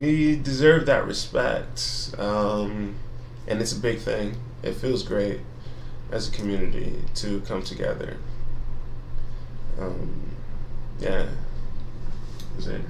We deserve that respect, and it's a big thing. It feels great as a community to come together. Um, yeah, is it?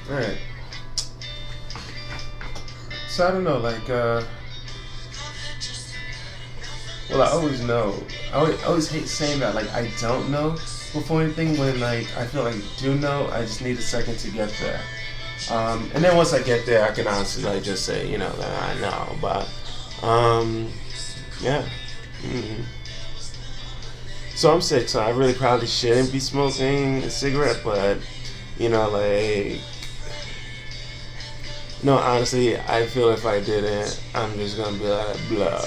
All right. So I don't know, like, well, I always know. I always hate saying that, like, I don't know before anything. When like I feel like I do know, I just need a second to get there. And then once I get there, I can honestly like just say, that I know. But yeah. hmm So I'm sick. So I really probably shouldn't be smoking a cigarette, but like no, honestly, I feel if I didn't, I'm just gonna be like blah.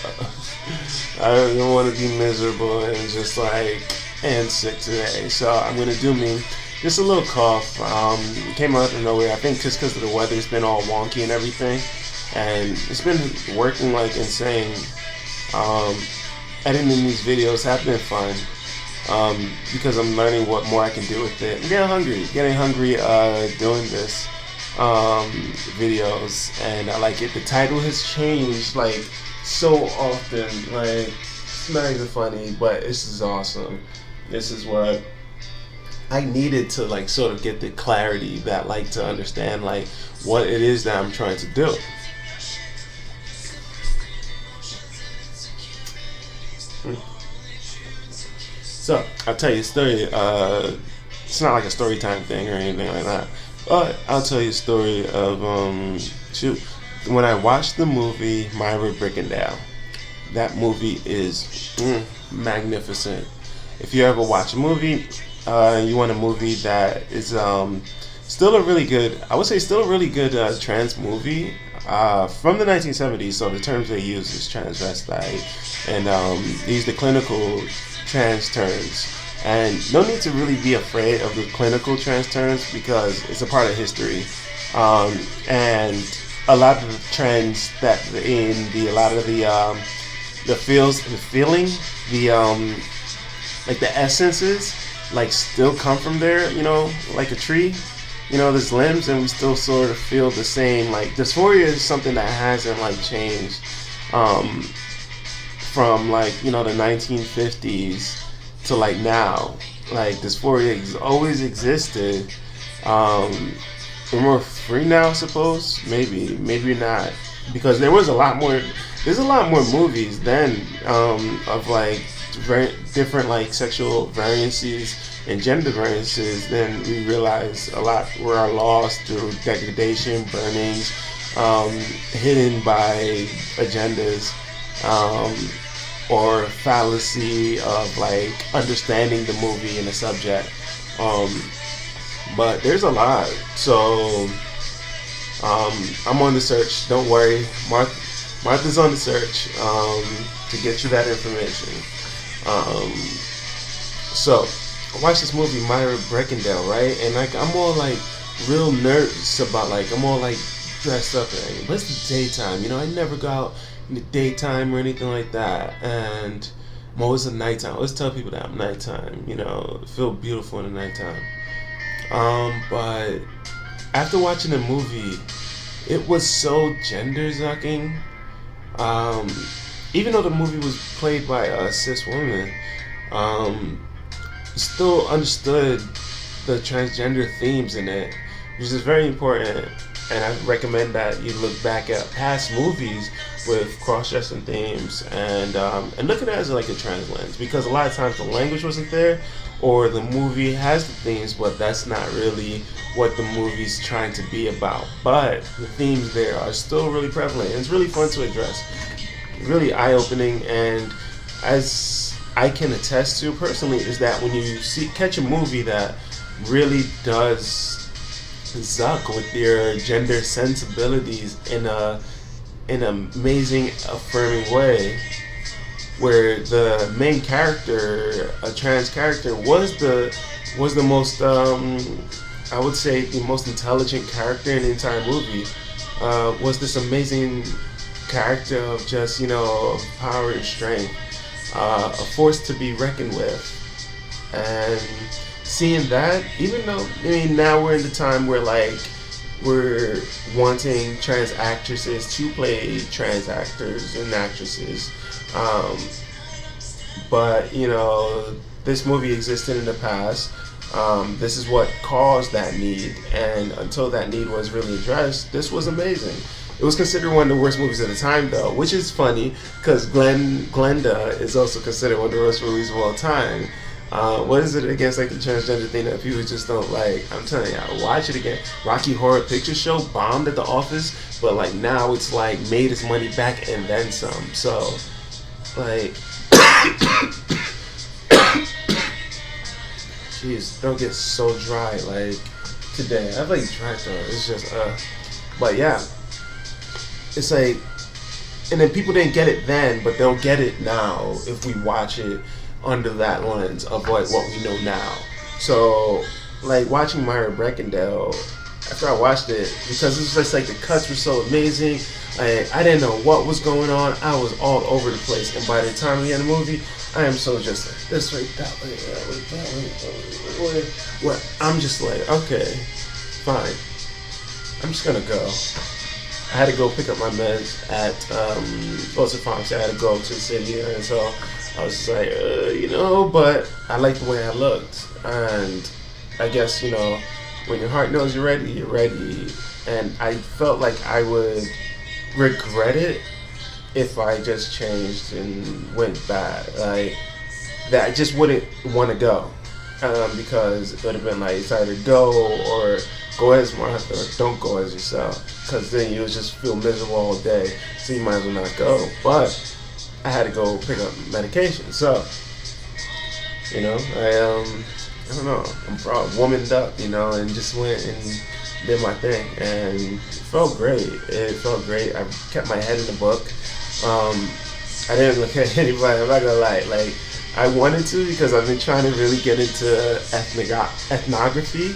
I don't want to be miserable and just like and sick today. So I'm gonna do me. Just a little cough. Came out of nowhere. I think just because the weather's been all wonky and everything, and it's been working like insane. Um, Editing these videos have been fun because I'm learning what more I can do with it. I'm getting hungry doing this um, videos, and I like it. The title has changed like so often. Like it's not even funny, but this is awesome. This is what I needed to like sort of get the clarity that like to understand like what it is that I'm trying to do. So I'll tell you a story. It's not like a story time thing or anything like that, but I'll tell you a story of shoot. When I watched the movie Myra Brickendale, that movie is magnificent. If you ever watch a movie, you want a movie that is still a really good, I would say, still a really good trans movie from the 1970s. So the terms they use is transvestite, and they use the clinical trans terms. And no need to really be afraid of the clinical trans terms because it's a part of history. And a lot of the trends that in the a lot of the feeling, the like the essences, like still come from there. Like a tree. There's limbs, and we still sort of feel the same. Like dysphoria is something that hasn't like changed from like the 1950s to like now. Like dysphoria has always existed. We're more free now, I suppose. Maybe not, because there's a lot more movies then of like very different like sexual variances and gender variances. Then we realize a lot were lost through degradation, burnings, hidden by agendas, or fallacy of like understanding the movie and the subject. But there's a lot. So I'm on the search. Don't worry, Martha's on the search to get you that information. So I watched this movie Myra Brickendale, right? And like I'm all like real nervous about like I'm all like dressed up and like, what's the daytime? I never go out in the daytime or anything like that, and I'm always a nighttime. I always tell people that I'm nighttime. Feel beautiful in the nighttime. But after watching the movie, it was so gender sucking. Even though the movie was played by a cis woman, still understood the transgender themes in it, which is very important. And I recommend that you look back at past movies with cross-dressing themes and look at it as like a trans lens, because a lot of times the language wasn't there, or the movie has the themes, but that's not really what the movie's trying to be about. But the themes there are still really prevalent, and it's really fun to address. Really eye-opening, and as I can attest to personally, is that when you catch a movie that really does Zuck with your gender sensibilities in an amazing affirming way, where the main character, a trans character, was the most I would say the most intelligent character in the entire movie. Was this amazing character of just, power and strength, a force to be reckoned with. And seeing that, even though now we're in the time where like we're wanting trans actresses to play trans actors and actresses, but this movie existed in the past. This is what caused that need, and until that need was really addressed, this was amazing. It was considered one of the worst movies at the time, though, which is funny because Glenda is also considered one of the worst movies of all time. What is it against like the transgender thing that people just don't like? I'm telling you, watch it again. Rocky Horror Picture Show bombed at the office, but like now it's like made its money back and then some. So, like, jeez, don't get so dry like today. I have like dry throat. It's just but yeah. It's like, and then people didn't get it then, but they'll get it now if we watch it under that lens of what we know now. So, like watching Myra Breckendahl, after I watched it, because it was just like the cuts were so amazing, I didn't know what was going on. I was all over the place, and by the time we end the movie, I am so just like this way, that way, that way. What? I'm just like, okay, fine. I'm just gonna go. I had to go pick up my meds at Wilson Farms. I had to go to the city, and so I was just like, but I liked the way I looked, and I guess when your heart knows you're ready, you're ready. And I felt like I would regret it if I just changed and went bad. Like that, I just wouldn't want to go because it would have been like it's either go or go as Martha or don't go as yourself, because then you'll just feel miserable all day, so you might as well not go. But I had to go pick up medication, so I don't know, I'm womaned up, and just went and did my thing, and it felt great. I kept my head in the book. I didn't look at anybody. I'm not gonna lie, like I wanted to, because I've been trying to really get into ethnography.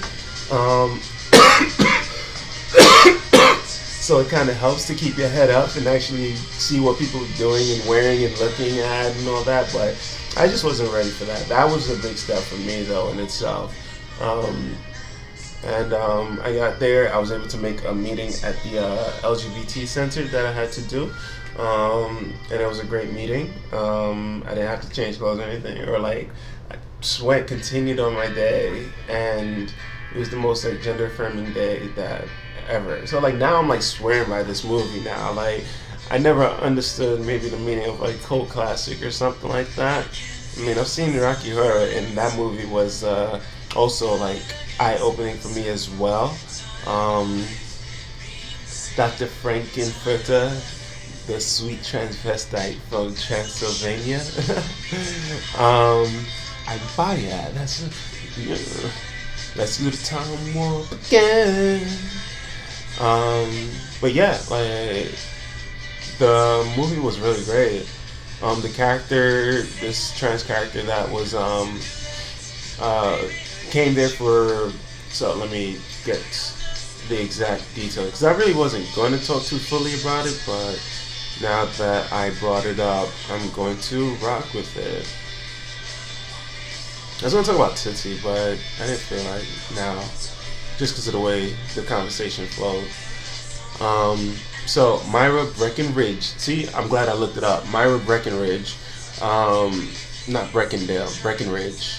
So it kind of helps to keep your head up and actually see what people are doing and wearing and looking at and all that. But I just wasn't ready for that. That was a big step for me, though, in itself. I got there. I was able to make a meeting at the LGBT center that I had to do. And it was a great meeting. I didn't have to change clothes or anything. Or like, sweat continued on my day. And it was the most like gender affirming day that ever. So like now I'm like swearing by this movie now. Like I never understood maybe the meaning of like cult classic or something like that. I mean, I've seen Rocky Horror, and that movie was also like eye opening for me as well. Dr. Frankenfurter, the sweet transvestite from Transylvania. I buy that. Let's do the time warp again. But yeah, like the movie was really great. The character, this trans character that was came there for. So let me get the exact details, because I really wasn't going to talk too fully about it, but now that I brought it up, I'm going to rock with it. I was going to talk about Tootsie, but I didn't feel like now, just because of the way the conversation flowed. So Myra Breckenridge. See, I'm glad I looked it up. Myra Breckenridge, not Breckendahl, Breckenridge.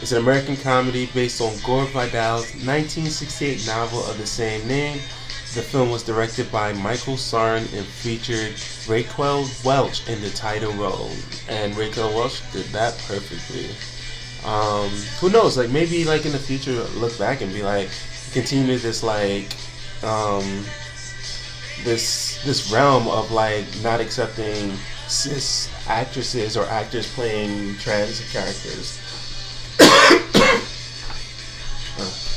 It's an American comedy based on Gore Vidal's 1968 novel of the same name. The film was directed by Michael Sarn and featured Raquel Welch in the title role, and Raquel Welch did that perfectly. Who knows? Like maybe like in the future, look back and be like, continue this like this realm of like not accepting cis actresses or actors playing trans characters.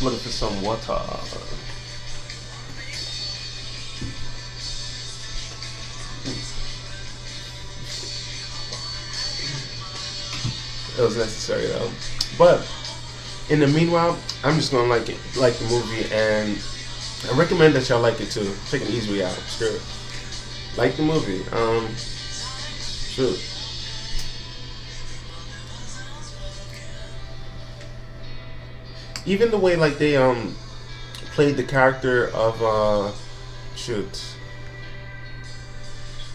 Looking for some water. It was necessary though. But in the meanwhile, I'm just gonna like the movie, and I recommend that y'all like it too. Take an easy way out. Screw it. Like the movie. Shoot. Even the way like they played the character of shoot.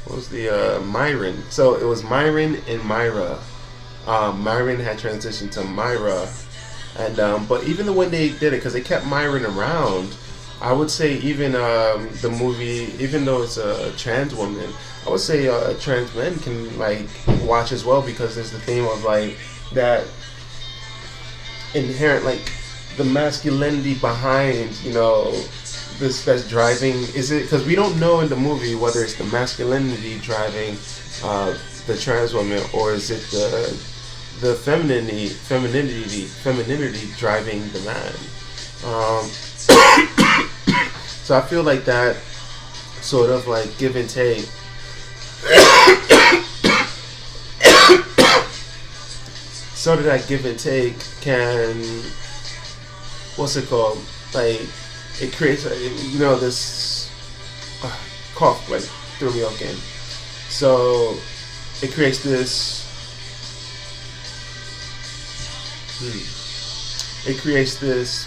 What was the Myron? So it was Myron and Myra. Myron had transitioned to Myra, and but even the way they did it, because they kept Myron around, I would say even the movie, even though it's a trans woman, I would say trans men can like watch as well, because there's the theme of like that inherent like the masculinity behind this that's driving. Is it because we don't know in the movie whether it's the masculinity driving the trans woman, or is it the femininity driving the man? So I feel like that sort of like give and take sort of that give and take can, what's it called, like it creates this cough like threw me off game. So it creates this it creates this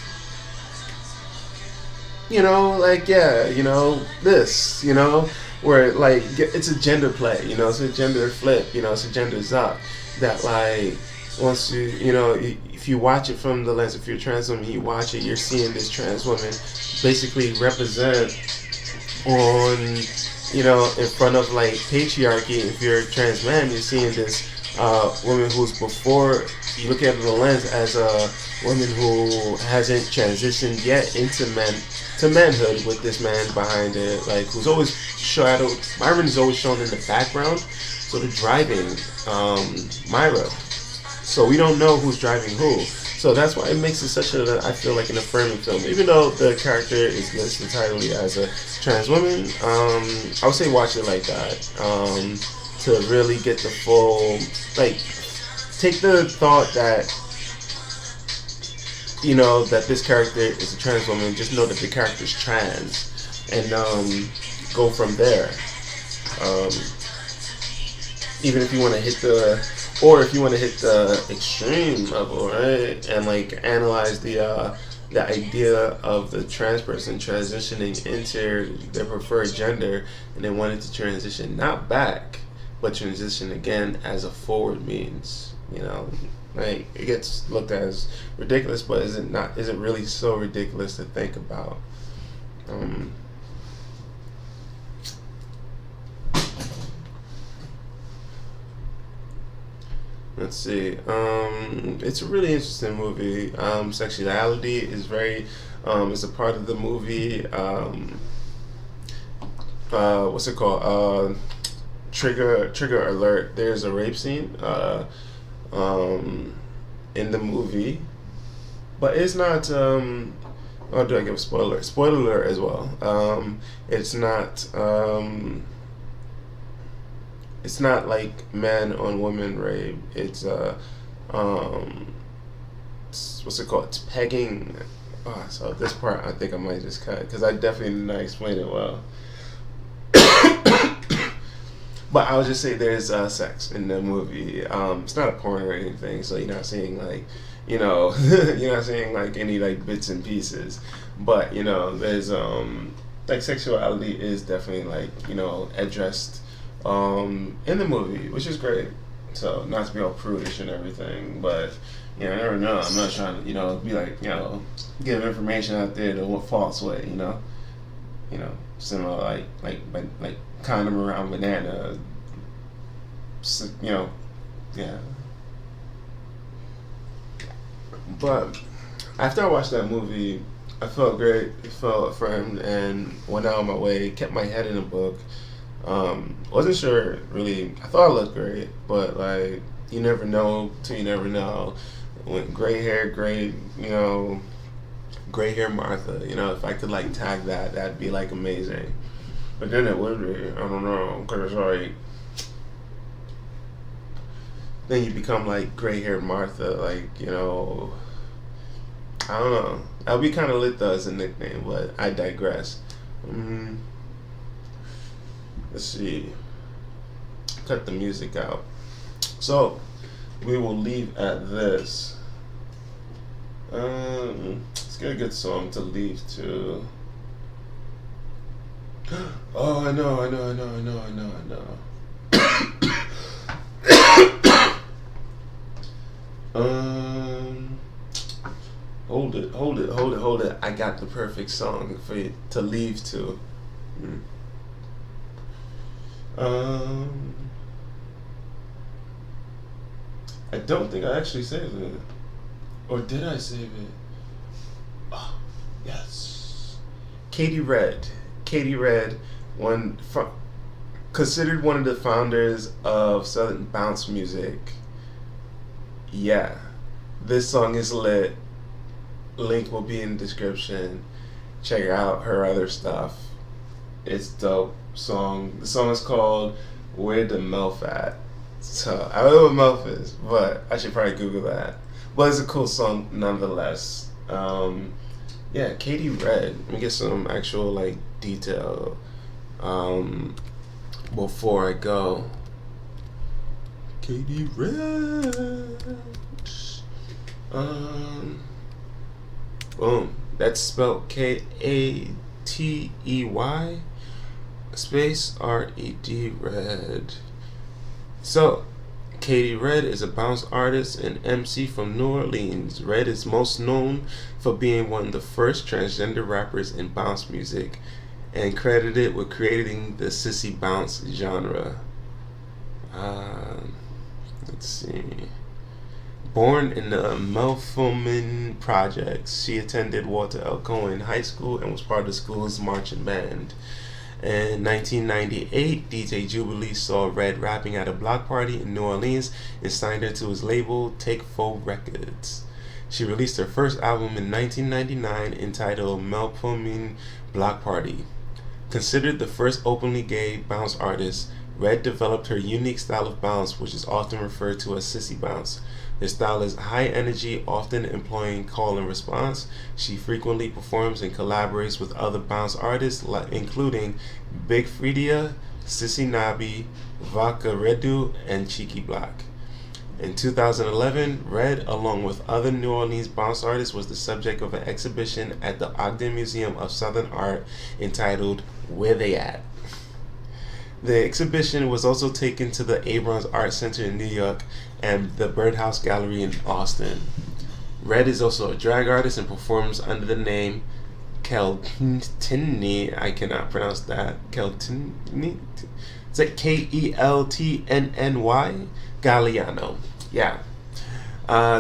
this where like it's a gender play, it's a gender flip, it's a gender zuck that like once if you watch it from the lens, if you're a trans woman, you watch it, you're seeing this trans woman basically represent on in front of like patriarchy. If you're a trans man, you're seeing this woman who's, before you look at the lens, as a woman who hasn't transitioned yet into manhood, with this man behind it, like who's always shadowed. Myron is always shown in the background, sort of driving Myra. So we don't know who's driving who. So that's why it makes it such I feel like an affirming film. Even though the character is listed entirely as a trans woman, I would say watch it like that. To really get the full, like, take the thought that, that this character is a trans woman, just know that the character's trans, and go from there. Even if you want to hit the extreme level, right, and like analyze the idea of the trans person transitioning into their preferred gender, and they wanted to transition not back, but transition again as a forward means. Like it gets looked at as ridiculous, but is it really so ridiculous to think about? Let's see. It's a really interesting movie. Sexuality is very is a part of the movie. What's it called? Trigger alert. There's a rape scene in the movie, but it's not. Do I give a spoiler? Spoiler alert as well. It's not. It's not like man on woman rape. It's what's it called? It's pegging. So this part I think I might just cut, because I definitely did not explain it well. But I would just say there's sex in the movie. It's not a porn or anything, so you're not seeing like, you're not seeing like any like bits and pieces. But there's like sexuality is definitely like addressed in the movie, which is great. So not to be all prudish and everything, but I never know. I'm not trying to be like give information out there the false way. Similar like condom around banana. Yeah. But after I watched that movie, I felt great. I felt affirmed and went out on my way. Kept my head in the book. Wasn't sure really. I thought I looked great, but like you never know till you never know. When gray hair, gray, Gray hair Martha. You know, if I could like tag that, that'd be like amazing. But then it would be, I don't know, because it's like, then you become like gray haired Martha, like, you know, I don't know. That'd be kind of lit though as a nickname, but I digress. Let's see. Cut the music out. So, we will leave at this. Let's get a good song to leave to. Oh, I know. Hold it. I got the perfect song for you to leave to. I don't think I actually saved it. Or did I save it? Oh, yes. Katie Red, considered one of the founders of Southern bounce music. Yeah, this song is lit. Link will be in the description. Check out her other stuff. It's dope song. The song is called Where the Melf At. So I don't know what Melf is, but I should probably Google that. But it's a cool song nonetheless. Yeah, Katie Red. Let me get some actual like detail before I go. Katie Red. Boom. That's spelled Katey space Red. Red. So, Katie Red is a bounce artist and MC from New Orleans. Red is most known for being one of the first transgender rappers in bounce music and credited with creating the sissy bounce genre. Let's see. Born in the Melpomene Projects, she attended Walter L. Cohen High School and was part of the school's marching band. In 1998, DJ Jubilee saw Red rapping at a block party in New Orleans and signed her to his label, Take 4 Records. She released her first album in 1999 entitled Melpomene Block Party. Considered the first openly gay bounce artist, Red developed her unique style of bounce, which is often referred to as sissy bounce. Their style is high energy, often employing call and response. She frequently performs and collaborates with other bounce artists, including Big Freedia, Sissy Nabi, Vaka Redu, and Cheeky Black. In 2011, Red, along with other New Orleans bounce artists, was the subject of an exhibition at the Ogden Museum of Southern Art entitled Where They At? The exhibition was also taken to the Abrams Art Center in New York and the Birdhouse Gallery in Austin. Red is also a drag artist and performs under the name Keltnny. I cannot pronounce that. Keltnny? It's like Keltnny Galliano. Yeah.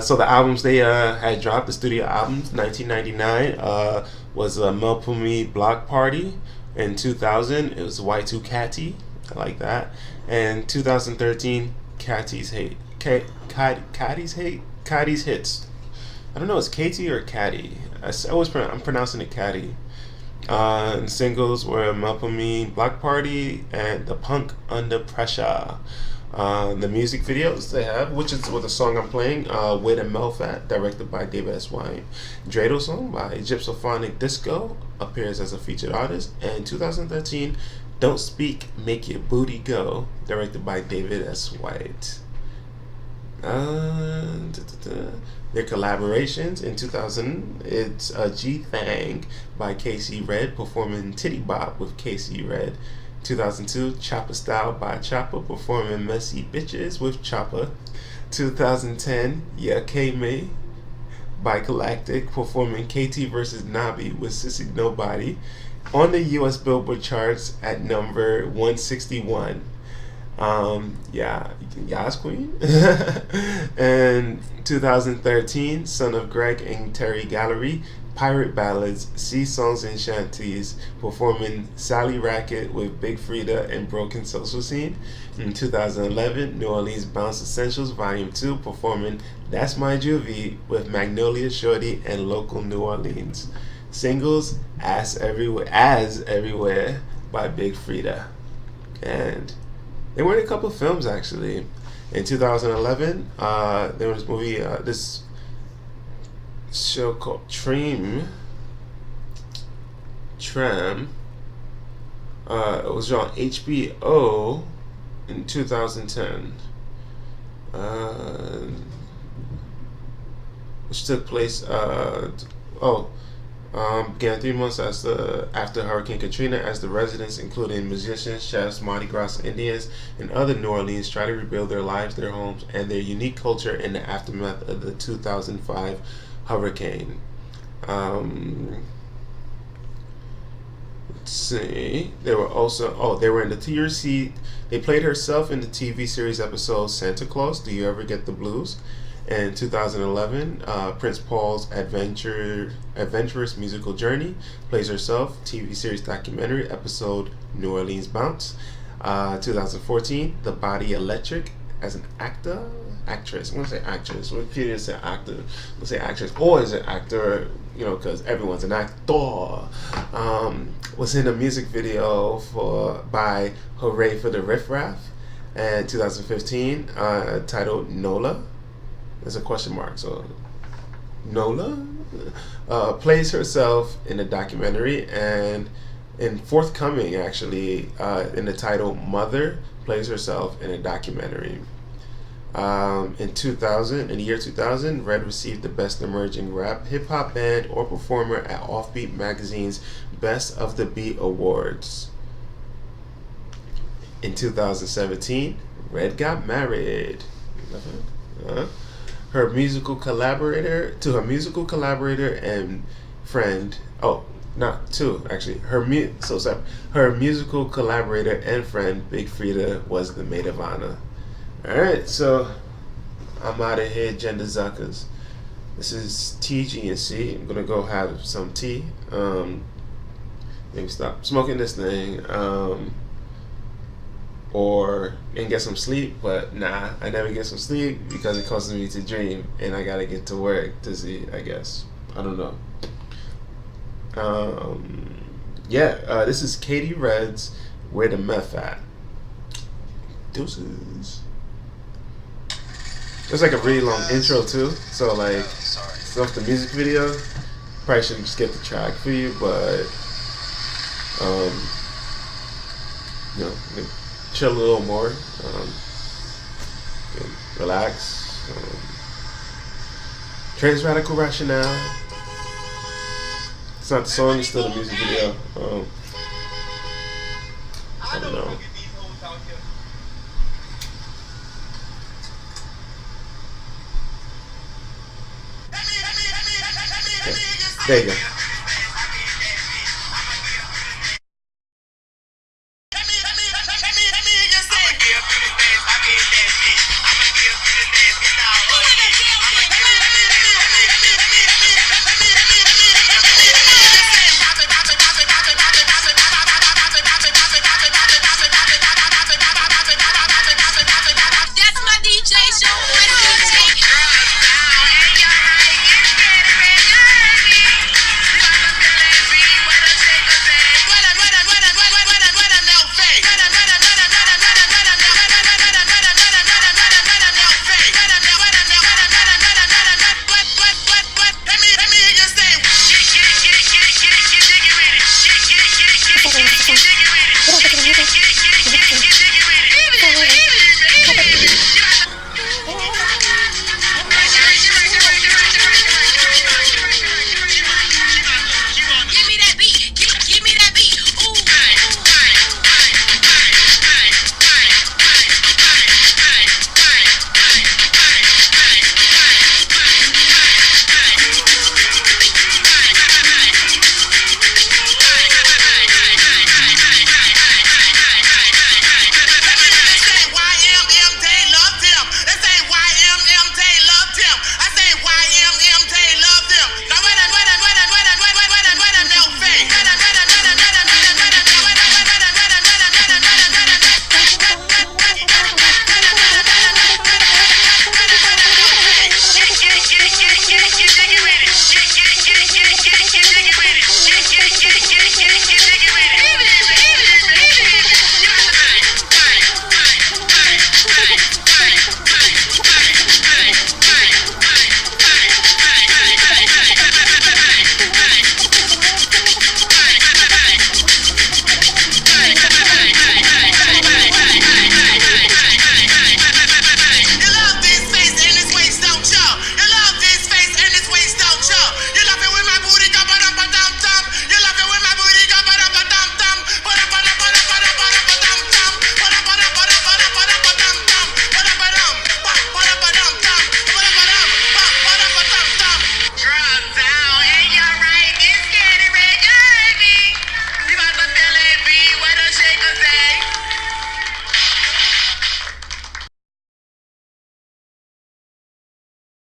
So the albums they had dropped, the studio albums, 1999 was Melpomene Block Party. In 2000, it was Y2 Catty. I like that. And 2013, Catty's Hate. Catty's Hate? Catty's Hits. I don't know, it's Katie or Catty. I'm pronouncing it Catty. And singles were Melpomene Block Party and The Punk Under Pressure. The music videos they have, which is with the song I'm playing, Where the Melf At, directed by David S. Wine. Dreidel song by Gypsophonic Disco appears as a featured artist. And 2013, Don't Speak, Make Your Booty Go, directed by David S. White. Their collaborations in 2000, it's G Thang by Casey Red performing Titty Bop with Casey Red. 2002, Chopper Style by Chopper performing Messy Bitches with Chopper. 2010, Yeah K-May by Galactic performing KT vs. Nabi with Sissy Nobody on the US Billboard charts at number 161. Yas Queen. And 2013, Son of Greg and Terry Gallery, pirate ballads, sea songs and shanties, performing Sally Racket with Big Frida and Broken Social Scene. In 2011, New Orleans Bounce Essentials Volume 2, performing That's My Juvie with Magnolia Shorty and Local New Orleans. Singles, As Everywhere by Big Frida. And they were in a couple of films, actually. In 2011, there was this movie, this show called Tram. It was on HBO in 2010, which took place. Began 3 months after Hurricane Katrina, as the residents, including musicians, chefs, Mardi Gras Indians, and other New Orleans, try to rebuild their lives, their homes, and their unique culture in the aftermath of the 2005 hurricane. Let's see. They were in the TRC. They played herself in the TV series episode Santa Claus, Do You Ever Get the Blues? In 2011, Prince Paul's adventurous musical journey, plays herself, TV series documentary episode New Orleans Bounce. 2014, The Body Electric, as an actress. I'm gonna say actress. When Peter said actor, I'm gonna say actress, or is it actor? Because everyone's an actor. Was in a music video by Hooray for the Riff Raff, and 2015, titled Nola. There's a question mark. So Nola plays herself in the documentary, and in forthcoming, actually, in the title Mother, plays herself in a documentary. In the year 2000, Red received the Best Emerging Rap Hip Hop Band or Performer at Offbeat Magazine's Best of the Beat Awards. In 2017, Red got married. Her musical collaborator and friend. Her musical collaborator and friend, Big Frida, was the maid of honor. Alright, so I'm out of here, gender zuckers. This is TG&C. I'm gonna go have some tea. Maybe stop smoking this thing. And get some sleep, but nah, I never get some sleep because it causes me to dream, and I gotta get to work to see, I guess. I don't know. This is Katie Red's Where the Meth At. Deuces. It's like a really long intro too, so like, stuff the music video. Probably shouldn't skip the track for you, but chill a little more, relax. Trans Radical Rationale. It's not the song, it's still the music video. I don't know. Okay. There you go.